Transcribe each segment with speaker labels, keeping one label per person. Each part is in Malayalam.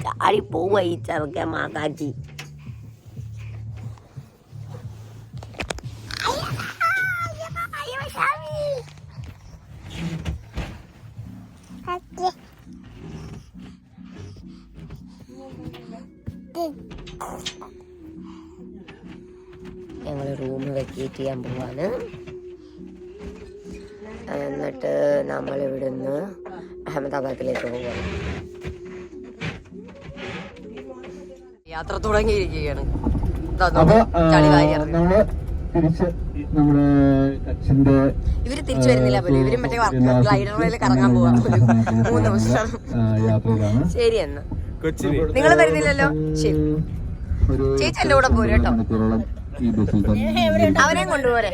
Speaker 1: ചാടി പോവുക ഈ ചെറുക്കൻ മാക്കാച്ചി. ഞങ്ങൾ റൂം വെക്കേറ്റ് ചെയ്യാൻ പോവാണ്. എന്നിട്ട് നമ്മൾ ഇവിടുന്ന് അഹമ്മദാബാദിലേക്ക് പോവാണ്. യാത്ര തുടങ്ങിയിരിക്കുകയാണ്. ഇവര് തിരിച്ചു വരുന്നില്ല പോലും. ഇവര് മറ്റേ ഗ്ലൈഡറിൽ കറങ്ങാൻ പോവാ 3 ദിവസം. ശരി എന്നാ നിങ്ങൾ വരുന്നില്ലല്ലോ. ശരി ചേച്ചി എന്റെ കൂടെ പോരും കേട്ടോ. അവരെയും കൊണ്ടുപോരെ.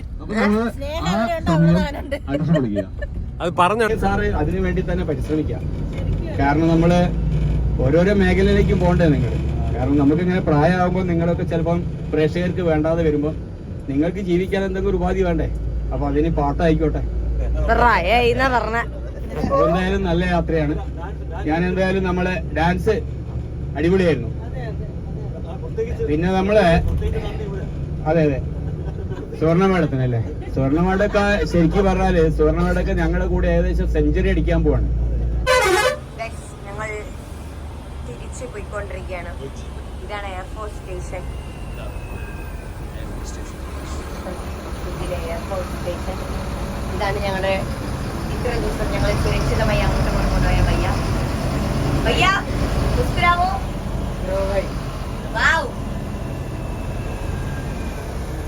Speaker 2: അത് പറഞ്ഞു സാറ് അതിനു വേണ്ടി തന്നെ പരിശ്രമിക്കാം. കാരണം നമ്മള് ഓരോരോ മേഖലയിലേക്കും പോകണ്ടേ നിങ്ങൾ. കാരണം നമുക്ക് ഇങ്ങനെ പ്രായമാകുമ്പോൾ നിങ്ങളൊക്കെ ചിലപ്പം പ്രേക്ഷകർക്ക് വേണ്ടാതെ വരുമ്പോൾ നിങ്ങൾക്ക് ജീവിക്കാൻ എന്തെങ്കിലും ഒരു ഉപാധി വേണ്ടേ. അപ്പൊ അതിന് പാട്ടായിക്കോട്ടെ. എന്തായാലും നല്ല യാത്രയാണ്. ഞാൻ എന്തായാലും നമ്മളെ ഡാൻസ് അടിപൊളിയായിരുന്നു. പിന്നെ നമ്മള് അതെ സ്വർണ്ണമേടത്തിനല്ലേ, സ്വർണ്ണമേടൊക്കെ ശരിക്കും പറഞ്ഞാല് സ്വർണ്ണമേടൊക്കെ ഞങ്ങളുടെ കൂടെ ഏകദേശം സെഞ്ചുറി അടിക്കാൻ പോവാണ്.
Speaker 1: ഞങ്ങൾ തിരിച്ചു പോയിക്കൊണ്ടിരിക്കുകയാണ്. ഇതാണ് എയർഫോഴ്സ് സ്റ്റേഷൻ. എയർഫോഴ്സ് സ്റ്റേഷൻ ഇതാണ് ഞങ്ങളുടെ ഇത്ര ദിവസം ഞങ്ങൾ സുരക്ഷിതമായി അങ്ങോട്ടും കൊണ്ടുപോയ വയ്യ വയ്യ പുസ്തരാമോ.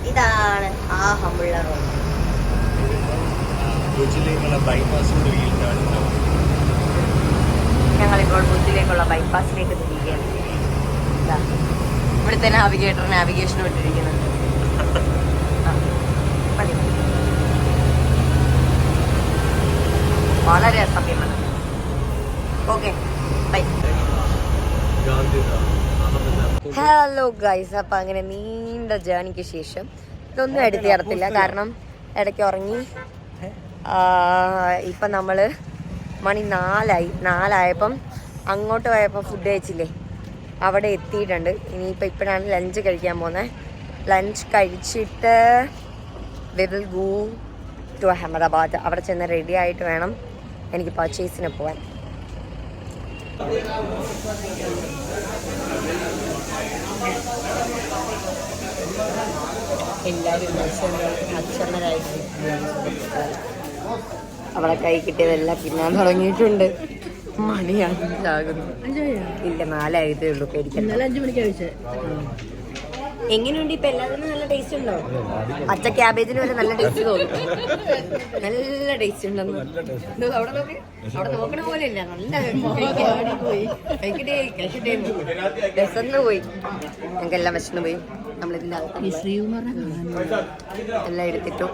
Speaker 1: ഇതാണ് ആ ഹമ്പിള്ള റോഡ്. ഞങ്ങളിപ്പോൾ ബുദ്ധിലേക്കുള്ള ബൈപ്പാസിലേക്ക് തിരികെയാണ്. ഇവിടുത്തെ നാവിഗേറ്റർ നാവിഗേഷൻ വിട്ടിരിക്കുന്നുണ്ട്. വളരെ അസഭ്യമാണ്. Okay bye. ഹലോ ഗൈസ്, അപ്പം അങ്ങനെ നീണ്ട ജേണിക്ക് ശേഷം ഇതൊന്നും എടുത്ത് ചേർത്തില്ല, കാരണം ഇടയ്ക്ക് ഉറങ്ങി. ഇപ്പം നമ്മൾ മണി 4 അങ്ങോട്ട് പോയപ്പോൾ ഫുഡ് കഴിച്ചില്ലേ, അവിടെ എത്തിയിട്ടുണ്ട്. ഇനിയിപ്പോൾ ഇപ്പോഴാണ് ലഞ്ച് കഴിക്കാൻ പോകുന്നത്. ലഞ്ച് കഴിച്ചിട്ട് we will go to Ahmedabad. അവിടെ ചെന്ന് റെഡി ആയിട്ട് വേണം എനിക്ക് പർച്ചേസിന് പോകാൻ. എല്ലാവരും അച്ഛന്മാരായിട്ട് അവിടെ കൈ കിട്ടിയതെല്ലാം പിന്നാൻ തുടങ്ങിയിട്ടുണ്ട്. മണി 5 ഇല്ല 4 ആയതേ ഉള്ളൂ. പേടിക്കണം. 5 മണിക്ക് കഴിച്ചത്. എങ്ങനെയുണ്ട് ഇപ്പൊ? എല്ലാത്തിനും നല്ല ടേസ്റ്റ് ഉണ്ടോ? പച്ച ക്യാബേജിന് വരെ നല്ല ടേസ്റ്റ് തോന്നും. നല്ല ടേസ്റ്റ് ഉണ്ടെന്ന് അവിടെ നോക്കി. അവിടെ നോക്കണ പോലെ ഇല്ല. നല്ല പോയി കഴിക്കട്ടെ രസം പോയി. ഞങ്ങൾക്ക് എല്ലാം വിശന്ന് പോയി. നമ്മളിതിന്റെ എല്ലാം എടുത്തിട്ടു.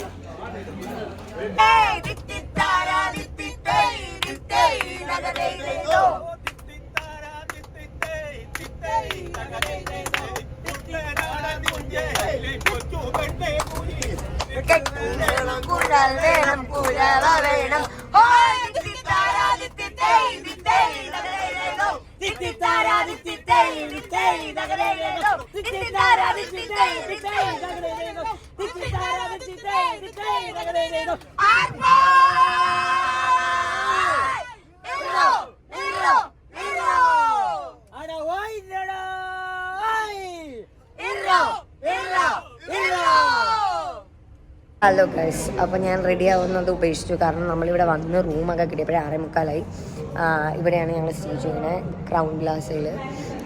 Speaker 1: വേണം കുഴവ വേണം. ഹലോ ഗൈസ്, അപ്പോൾ ഞാൻ റെഡി ആവുന്നത് ഉപേക്ഷിച്ചു. കാരണം നമ്മളിവിടെ വന്ന് റൂമൊക്കെ കിട്ടിയപ്പോഴേ 6:45. ഇവിടെയാണ് ഞങ്ങൾ സ്റ്റേ ചെയ്യുന്നത്, ക്രൗൺ പ്ലാസയിൽ,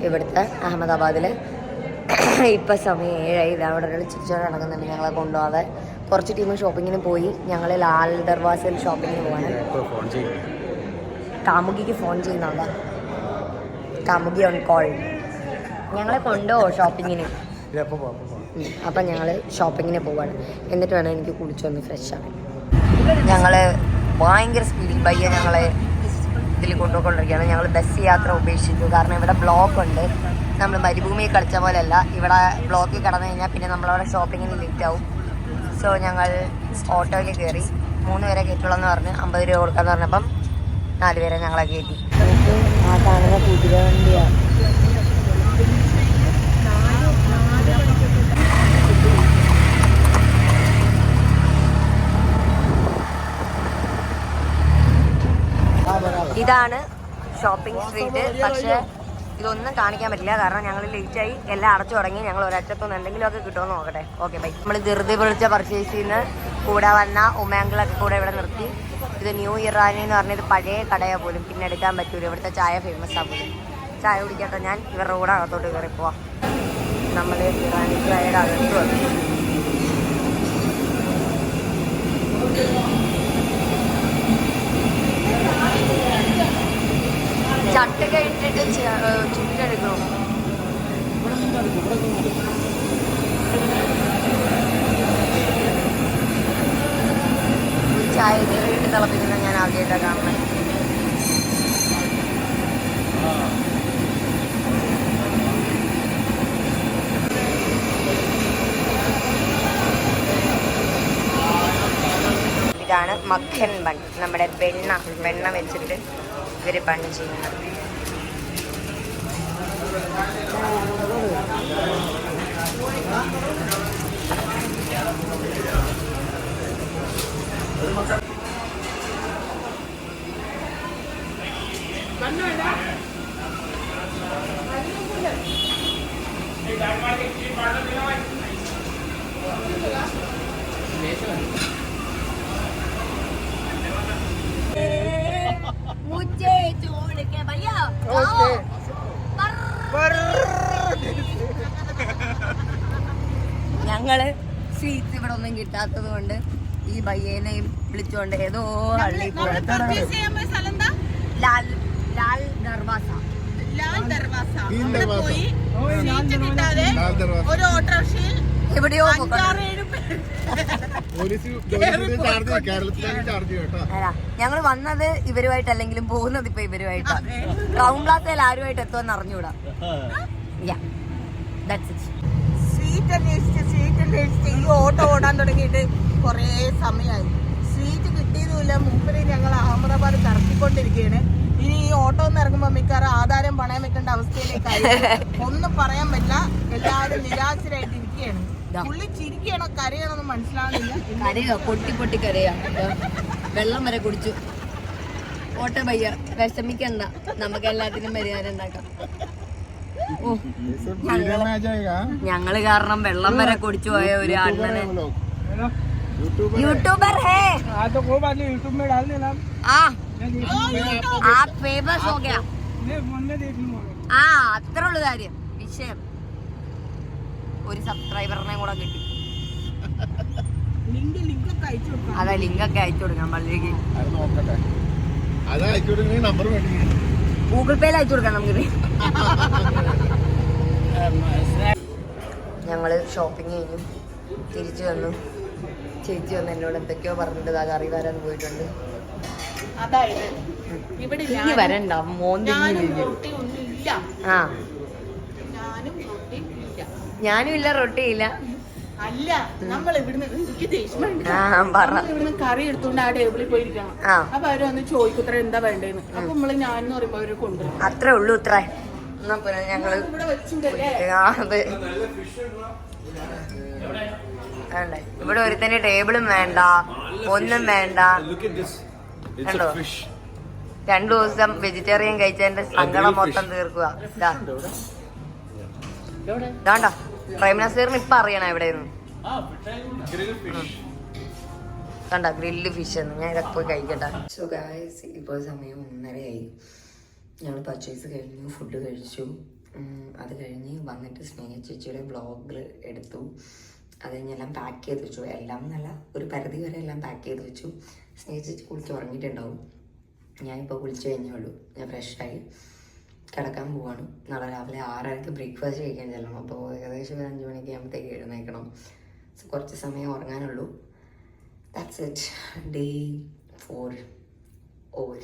Speaker 1: ഇവിടുത്തെ അഹമ്മദാബാദിൽ. ഇപ്പം സമയം 7 അവിടെ ഒരാൾ ചിരിച്ചോടെ നടക്കുന്നുണ്ട് ഞങ്ങളെ കൊണ്ടുപോകാതെ. കുറച്ച് ടീം ഷോപ്പിങ്ങിന് പോയി. ഞങ്ങൾ ലാൽ ദർവാസയിൽ ഷോപ്പിങ്ങിന് പോവാണ്. കാമുകിക്ക് ഫോൺ ചെയ്യുന്നതാ. കാമുകി ഓൺ കോൾ. ഞങ്ങളെ കൊണ്ടുപോകുമോ ഷോപ്പിങ്ങിന്? അപ്പം ഞങ്ങൾ ഷോപ്പിങ്ങിന് പോവാണ്. എന്നിട്ട് വേണം എനിക്ക് കുളിച്ചൊന്ന് ഫ്രഷ് ആവാൻ. ഞങ്ങൾ ഭയങ്കര സ്പീഡിൽ പയ്യെ ഞങ്ങളെ ഇതിൽ കൊണ്ടുപോയിക്കൊണ്ടിരിക്കുകയാണ്. ഞങ്ങൾ ബസ് യാത്ര ഉപേക്ഷിച്ചു. കാരണം ഇവിടെ ബ്ലോക്ക് ഉണ്ട്. നമ്മൾ മരുഭൂമിയിൽ കളിച്ച പോലെയല്ല. ഇവിടെ ബ്ലോക്കിൽ കടന്നു കഴിഞ്ഞാൽ പിന്നെ നമ്മളവിടെ ഷോപ്പിങ്ങിന് ലേറ്റ് ആവും. സോ ഞങ്ങൾ ഓട്ടോയിൽ കയറി. 3 പേരെ കയറ്റുള്ളൂ എന്ന് പറഞ്ഞ് 50 രൂപ കൊടുക്കാമെന്ന് പറഞ്ഞപ്പം 4 പേരെ ഞങ്ങളെ കയറ്റി. ആ കാണുന്ന കുതിര വണ്ടിയാണ്. ഇതാണ് ഷോപ്പിംഗ് സ്ട്രീറ്റ്. പക്ഷേ ഇതൊന്നും കാണിക്കാൻ പറ്റില്ല, കാരണം ഞങ്ങൾ ലേറ്റായി, എല്ലാം അടച്ചു തുടങ്ങി. ഞങ്ങൾ ഒരറ്റത്തൊന്നും എന്തെങ്കിലുമൊക്കെ കിട്ടുമെന്ന് നോക്കട്ടെ. Okay bye. നമ്മൾ ധൃതി പിടിച്ച പർച്ചേസിൽ നിന്ന് കൂടെ വന്ന ഉമയങ്കിളൊക്കെ കൂടെ ഇവിടെ നിർത്തി. ഇത് ന്യൂ ഇറാനി എന്ന് പറഞ്ഞത് പഴയ കടയാണ് പോലും, പിന്നെ എടുക്കാൻ പറ്റൂല. ഇവിടുത്തെ ചായ ഫേമസ് ആ പോലും. ചായ കുടിക്കട്ടെ, ഞാൻ ഇവരുടെ കൂടെ അകത്തോട്ട് കയറി പോവാം. നമ്മൾ ഇറാനി ചായയുടെ അകത്ത് വന്നു. ചട്ടൊക്കെ ഇട്ടിട്ട് ചുറ്റെടുക്കണം. ചായ വീട്ടിൽ തിളപ്പിക്കുന്ന ഞാൻ ആദ്യമായിട്ടാണ് കാണുന്നത്. ഇതാണ് മഖൻ ബൺ. നമ്മുടെ വെണ്ണ വെച്ചിട്ട് ഇവര് ബൺ ചെയ്യുന്നത്. मुझे छोड़ के भैया ഞങ്ങള് സ്വീറ്റ്സ് ഇവിടെ ഒന്നും കിട്ടാത്തത് കൊണ്ട് ഈ ബയ്യേനെയും വിളിച്ചോണ്ട് ഏതോ ഹള്ളി ലാൽ ലാൽ ദർവാസ എവിടെയോ ഞങ്ങൾ വന്നത് ഇവരുമായിട്ടല്ലെങ്കിലും പോകുന്നത് ഇപ്പൊ ഇവരുമായിട്ടാ. ടൗൺ പ്ലാസയിൽ ആരുമായിട്ട് എത്തുമെന്ന് അറിഞ്ഞൂടാ.
Speaker 3: സ്വീറ്റ് അന്വേഷിച്ച് ഈ ഓട്ടോ ഓടാൻ തുടങ്ങിയിട്ട് കുറേ സമയമായി. സ്വീറ്റ് കിട്ടിയതുമില്ല. മൂപ്പര് ഞങ്ങൾ അഹമ്മദാബാദ് കറക്കിക്കൊണ്ടിരിക്കുകയാണ്. ഇനി ഈ ഓട്ടോ ഒന്ന് ഇറങ്ങുമ്പോൾ മിക്കവാറും ആധാരം പണയം വെക്കേണ്ട അവസ്ഥയിലേക്കായി. ഒന്നും പറയാൻ പറ്റില്ല. എല്ലാവരും നിരാശരായിട്ട് ഇരിക്കുകയാണ്. പുള്ളി ചിരിക്കണോ കരയണോ എന്ന് മനസ്സിലാവുന്നില്ല.
Speaker 1: കരയോ പൊട്ടി പൊട്ടി കരയാ. വെള്ളം വരെ കുടിച്ചു. ഓട്ടോ പയ്യ വിഷമിക്കണ്ട, നമുക്ക് എല്ലാത്തിനും പരിഹാരം ഉണ്ടാക്കാം. ഞങ്ങള് കാരണം വെള്ളം വരെ കുടിച്ചു പോയ ഒരു അണ്ണന് യൂട്യൂബർ ഹേ ഫേമസ് ഹോ ഗയാ. അത്ര ഉള്ളു കാര്യം. വിഷയം ഒരു സബ്സ്ക്രൈബറിനെ കൂടെ കിട്ടി. അതെ, ലിങ്കൊക്കെ അയച്ചു കൊടുക്കാം. പള്ളിക്ക് ഗൂഗിൾ പേയിൽ അയച്ചു കൊടുക്കാം നമുക്ക്. ഞങ്ങള് ഷോപ്പിംഗ് കഴിഞ്ഞു തിരിച്ചു വന്നു. ചേച്ചി വന്ന് എന്നോട് എന്തൊക്കെയോ പറഞ്ഞിട്ട് കറി വരാൻ പോയിട്ടുണ്ട്. ഇനി വരണ്ട ആ ഞാനും ഇല്ല, റൊട്ടിയില്ല.
Speaker 3: അല്ല, നമ്മൾ ഇവിടുന്ന് കറി എടുത്തോണ്ട് ആ ടേബിളിൽ പോയിരിക്കണം. അപ്പൊ അവര് വന്ന് ചോദിക്കുത്ര എന്താ വേണ്ടേന്ന്. അപ്പൊ നമ്മള് ഞാൻ പറയുമ്പോ അവര് കൊണ്ടുവരും.
Speaker 1: അത്രേ ഉള്ളൂ. ഇത്ര ഞങ്ങള് ഇവിടെ ഒരുത്തന്നെ ടേബിളും വേണ്ട, ഒന്നും വേണ്ട. കണ്ടോ, 2 ദിവസം വെജിറ്റേറിയൻ കഴിച്ചതിന്റെ സങ്കടം മൊത്തം തീർക്കുക. ഇതാണ്ടോ പ്രൈം നസീറിന് ഇപ്പൊ അറിയണം എവിടെയെന്ന്. കണ്ട ഗ്രില്ല് ഫിഷ് എന്ന്. ഞാൻ ഇതൊക്കെ പോയി കഴിക്കട്ടെ. സോ ഗായ്സ്, ഇപ്പോൾ സമയം 1:30 ഞങ്ങൾ പർച്ചേസ് കഴിഞ്ഞു, ഫുഡ് കഴിച്ചു. അത് കഴിഞ്ഞ് വന്നിട്ട് സ്നേഹ ചേച്ചിയുടെ വ്ളോഗ് എടുത്തു. അത് കഴിഞ്ഞെല്ലാം പാക്ക് ചെയ്ത് വെച്ചു. എല്ലാം നല്ല ഒരു പരിധി വരെ എല്ലാം പാക്ക് ചെയ്ത് വെച്ചു. സ്നേഹ ചേച്ചി കുളിച്ച് ഉറങ്ങിയിട്ടുണ്ടാവും. ഞാനിപ്പോൾ കുളിച്ച് കഴിഞ്ഞേ ഉള്ളൂ. ഞാൻ ഫ്രഷായി കിടക്കാൻ പോവാണ്. നാളെ രാവിലെ 6:30 ബ്രേക്ക്ഫാസ്റ്റ് കഴിക്കാൻ ചെല്ലണം. അപ്പോൾ ഏകദേശം ഒരു 5 മണിക്ക് ആകുമ്പോഴത്തേക്ക് എഴുന്നേൽക്കണം. സോ കുറച്ച് സമയം ഉറങ്ങാനുള്ളൂ. That's it. Day 4 over.